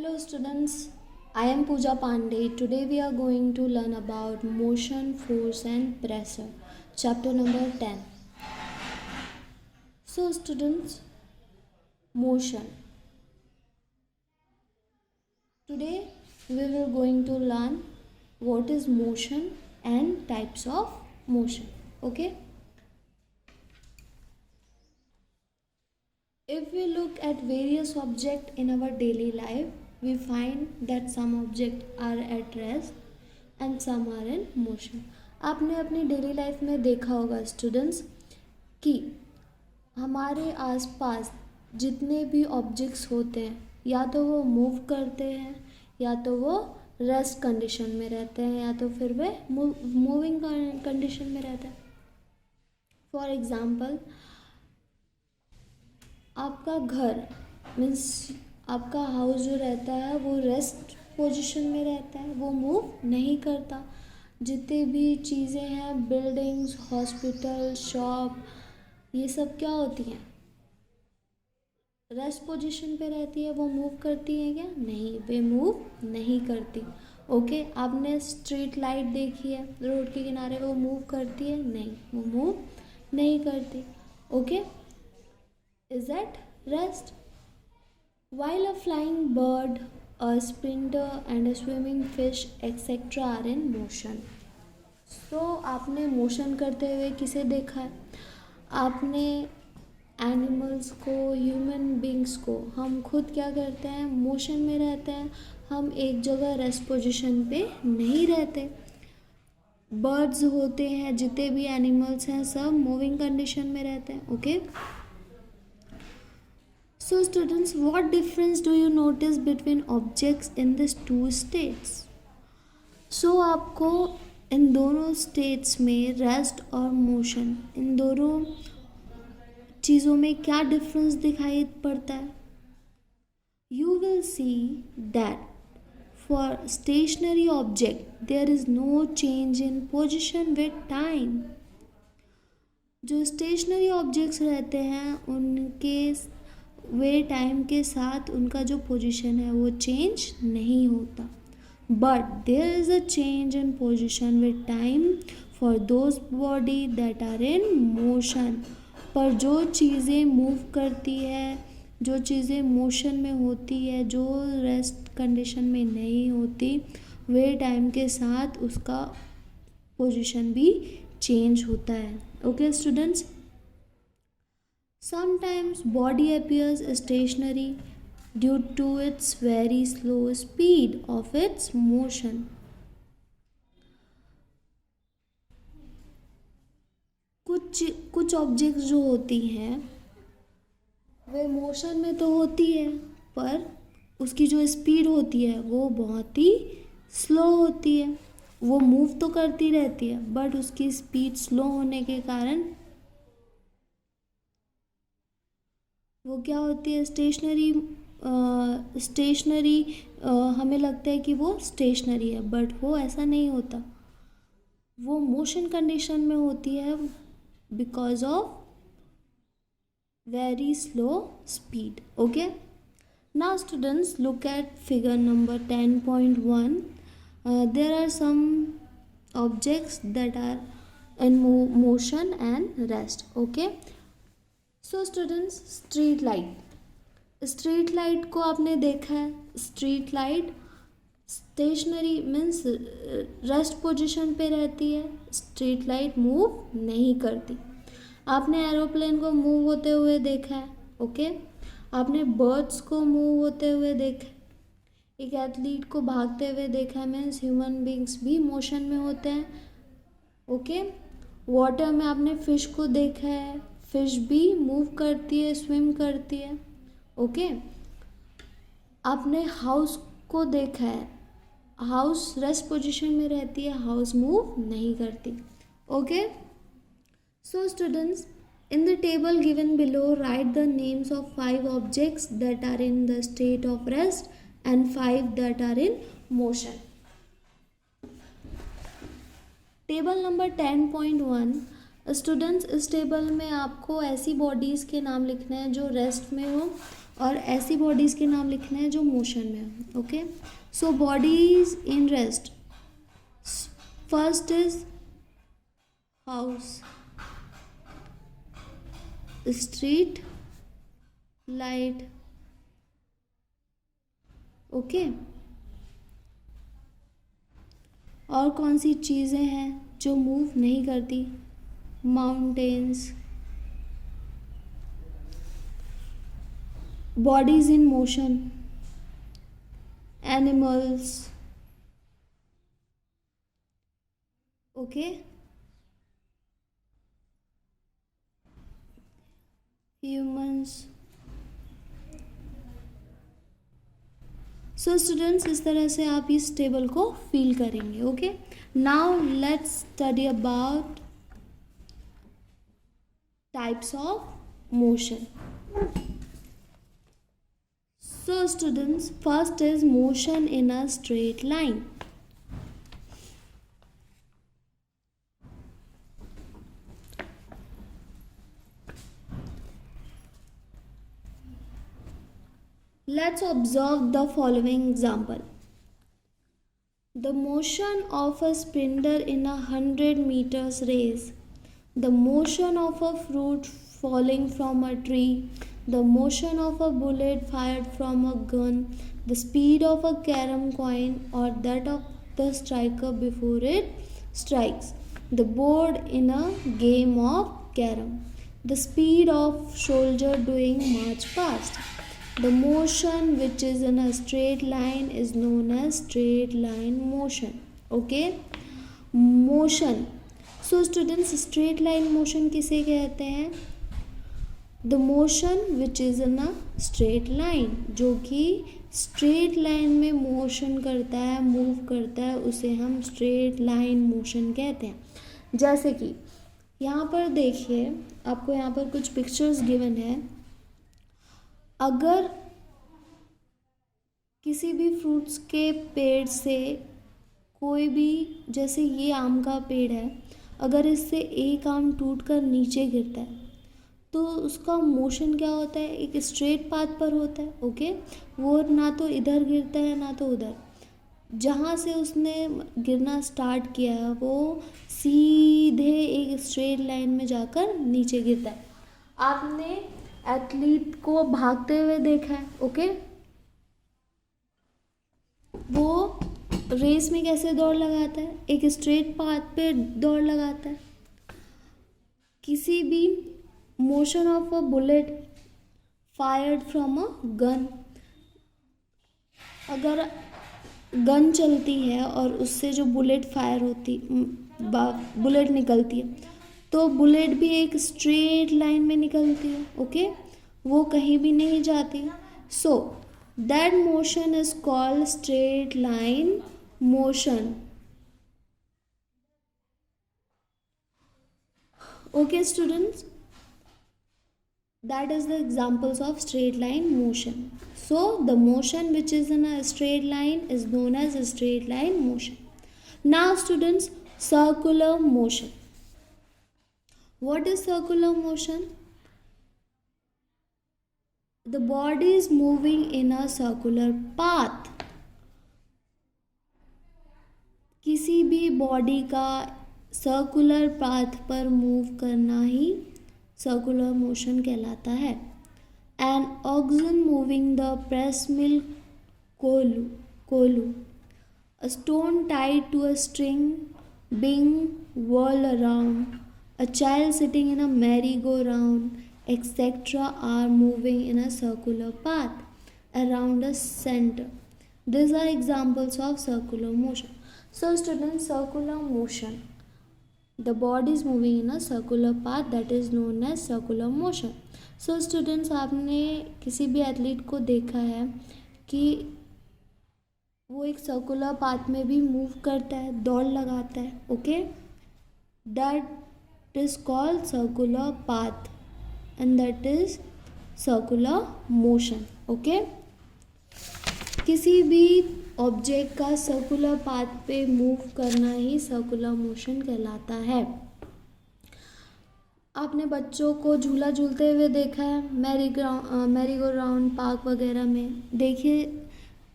Hello students, I am Pooja Pandey. Today we are going to learn about motion, force and pressure. Chapter number 10. So students, motion. Today we will going to learn what is motion and types of motion. Okay? If we look at various objects in our daily life, we find that some objects are at rest and some are in motion. आपने अपनी daily life में देखा होगा students कि हमारे आसपास जितने भी ऑब्जेक्ट्स होते हैं या तो वो मूव करते हैं या तो वो रेस्ट कंडीशन में रहते हैं या तो फिर वे मूविंग कंडीशन में रहते हैं. फॉर एग्ज़ाम्पल, आपका घर मीन्स आपका हाउस जो रहता है वो रेस्ट पोजीशन में रहता है, वो मूव नहीं करता. जितने भी चीज़ें हैं, बिल्डिंग्स, हॉस्पिटल, शॉप, ये सब क्या होती हैं? रेस्ट पोजीशन पे रहती है. वो मूव करती हैं क्या? नहीं, वे मूव नहीं करती. ओके, आपने स्ट्रीट लाइट देखी है रोड के किनारे, वो मूव करती है? नहीं, वो मूव नहीं करती. Okay, is at rest. While a flying bird, a sprinter and a swimming fish etc. are in motion. So आपने मोशन करते हुए किसे देखा है? आपने एनिमल्स को, ह्यूमन बींग्स को, हम खुद क्या करते हैं? मोशन में रहते हैं. हम एक जगह रेस्ट पोजीशन पे नहीं रहते. बर्ड्स होते हैं, जितने भी एनिमल्स हैं, सब मूविंग कंडीशन में रहते हैं. Okay, So students, what difference do you notice between objects in these two states? So आपको इन दोनों स्टेट्स में रेस्ट और मोशन, इन दोनों चीज़ों में क्या डिफरेंस दिखाई पड़ता है? You will see that for stationary object there is no change in position with time. जो स्टेशनरी ऑब्जेक्ट्स रहते हैं उनके वे टाइम के साथ उनका जो पोजीशन है वो चेंज नहीं होता. But there is a change in position with time for those body that are in motion. पर जो चीज़ें मूव करती है, जो चीज़ें मोशन में होती है, जो रेस्ट कंडीशन में नहीं होती, वे टाइम के साथ उसका पोजीशन भी चेंज होता है. Okay students, sometimes body appears stationary due to its very slow speed of its motion. कुछ ऑब्जेक्ट्स जो होती हैं वे मोशन में तो होती है, पर उसकी जो स्पीड होती है वो बहुत ही स्लो होती है. वो मूव तो करती रहती है बट उसकी स्पीड स्लो होने के कारण वो क्या होती है? स्टेशनरी. हमें लगता है कि वो स्टेशनरी है बट वो ऐसा नहीं होता. वो मोशन कंडीशन में होती है because of very slow speed. Okay, now students look at figure number 10.1. There are some objects that are in motion and rest. Okay, so students, street light को आपने देखा है. Street light stationary means rest position पे रहती है. Street light move नहीं करती. आपने एरोप्लेन को मूव होते हुए देखा है. ओके, आपने बर्ड्स को मूव होते हुए देखा है. एक एथलीट को भागते हुए देखा है. मीन्स ह्यूमन बींग्स भी मोशन में होते हैं. ओके, वाटर में आपने फिश को देखा है. फिश भी मूव करती है, स्विम करती है. ओके, आपने हाउस को देखा है. हाउस रेस्ट पोजीशन में रहती है, हाउस मूव नहीं करती. Okay, so students, in the table given below write the names of 5 objects that are in the state of rest and 5 that are in motion. Table number 10.1. Students, इस table में आपको ऐसी bodies के नाम लिखने हैं जो रेस्ट में हो और ऐसी बॉडीज़ के नाम लिखने हैं जो मोशन में है. Okay, so bodies in rest. First is house, street light. Okay, और कौन सी चीज़ें हैं जो मूव नहीं करती? Mountains. Bodies in motion, animals. Okay, humans. So students, इस तरह से आप इस टेबल को फिल करेंगे. Okay, now let's study about types of motion. So students, first is motion in a straight line. Let's observe the following example. The motion of a sprinter in a 100 meters race, the motion of a fruit falling from a tree, the motion of a bullet fired from a gun, the speed of a carom coin or that of the striker before it strikes, the board in a game of carom, the speed of soldier doing march past. The motion which is in a straight line is known as straight line motion. Okay, motion. So students, straight line motion किसे कहते हैं? The motion which is in a straight line, जो कि straight line में motion करता है, move करता है, उसे हम स्ट्रेट लाइन मोशन कहते हैं. जैसे कि यहाँ पर देखिए, आपको यहाँ पर कुछ पिक्चर्स गिवन है. अगर किसी भी फ्रूट्स के पेड़ से कोई भी, जैसे ये आम का पेड़ है, अगर इससे एक आम टूटकर नीचे गिरता है तो उसका मोशन क्या होता है? एक स्ट्रेट पाथ पर होता है. ओके, वो ना तो इधर गिरता है ना तो उधर. जहाँ से उसने गिरना स्टार्ट किया है वो सीधे एक स्ट्रेट लाइन में जाकर नीचे गिरता है. आपने एथलीट को भागते हुए देखा है. ओके, वो रेस में कैसे दौड़ लगाता है? एक स्ट्रेट पाथ पे दौड़ लगाता है. किसी भी motion of a bullet fired from a gun, अगर गन चलती है और उससे जो बुलेट फायर होती, बुलेट निकलती है, तो बुलेट भी एक स्ट्रेट लाइन में निकलती है. ओके, वो कहीं भी नहीं जाती. So that motion is called straight line motion. Okay students, that is the examples of straight line motion. So the motion which is in a straight line is known as a straight line motion. Now students, circular motion. What is circular motion? The body is moving in a circular path. किसी भी body का circular path पर move करना ही circular motion कहलाता है. An oxen moving the press mill कोलू, a stone tied to a string being whirled around, a child sitting in a merry-go-round, etc. are moving in a circular path around a center. These are examples of circular motion. So students, circular motion. The body is moving in a circular path, that is known as circular motion. So students, आपने किसी भी athlete को देखा है कि वो एक circular path में भी मूव करता है, दौड़ लगाता है. Okay, that is called circular path and that is circular motion. Okay, किसी भी ऑब्जेक्ट का सर्कुलर पाथ पे मूव करना ही सर्कुलर मोशन कहलाता है. आपने बच्चों को झूला झूलते हुए देखा है, मैरी गो राउंड पार्क वगैरह में। देखिए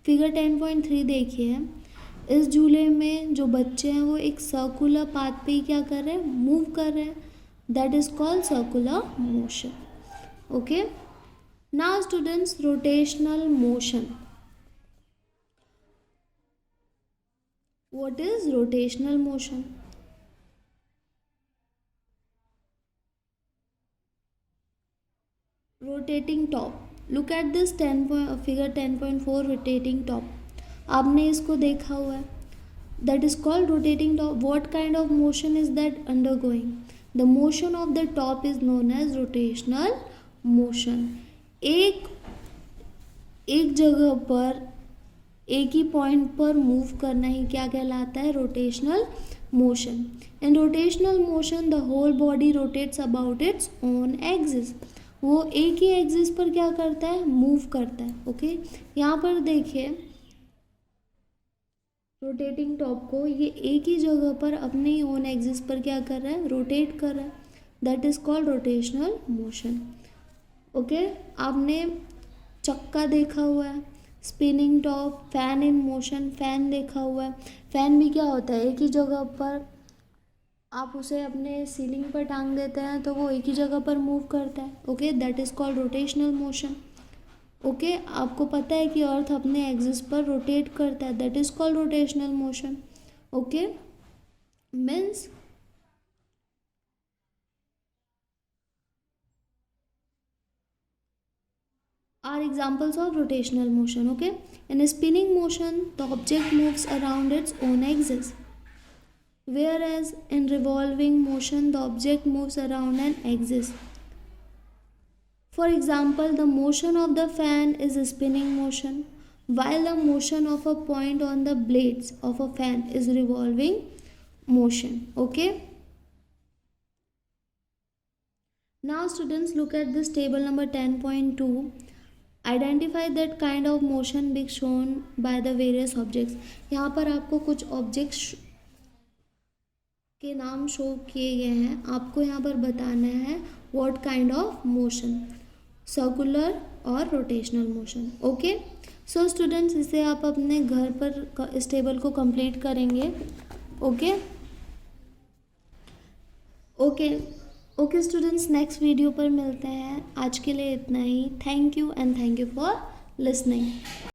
फिगर 10.3 देखिए, इस झूले में जो बच्चे हैं वो एक सर्कुलर पाथ पे ही क्या कर रहे हैं, मूव कर रहे हैं। That is called circular motion. Okay, now students, rotational motion. What is rotational motion? Rotating top. Look at this figure 10.4 rotating top. आपने इसको देखा हुआ है। That is called rotating top. What kind of motion is that undergoing? The motion of the top is known as rotational motion. एक एक जगह पर एक ही पॉइंट पर मूव करना ही क्या कहलाता है, rotational motion. In rotational motion the whole body rotates about its own axis. वो एक ही एक्सिस पर क्या करता है, मूव करता है। ओके, यहाँ पर देखिए रोटेटिंग टॉप को ये एक ही जगह पर अपने ही ओन एक्सिस पर क्या कर रहा है, रोटेट कर रहा है। That is called rotational motion. Okay, आपने चक्का देखा हुआ है, spinning top, fan in motion, fan देखा हुआ है। फैन भी क्या होता है, एक ही जगह पर आप उसे अपने सीलिंग पर टांग देते हैं तो वो एक ही जगह पर मूव करता है। Okay, that is called rotational motion. Okay, आपको पता है कि अर्थ अपने एक्सिस पर रोटेट करता है, that is called rotational motion. Okay, means are examples of rotational motion. Okay, in a spinning motion the object moves around its own axis, whereas in revolving motion the object moves around an axis. For example, the motion of the fan is a spinning motion, while the motion of a point on the blades of a fan is revolving motion. Okay, now students, look at this table number 10.2. Identify that kind of motion big shown by the various objects. यहाँ पर आपको कुछ objects के नाम show किए गए हैं, आपको यहाँ पर बताना है what kind of motion, circular और rotational motion. Okay, so students, इसे आप अपने घर पर इस टेबल को कंप्लीट करेंगे। Okay okay okay students, next video पर मिलते हैं। आज के लिए इतना ही। Thank you and thank you for listening.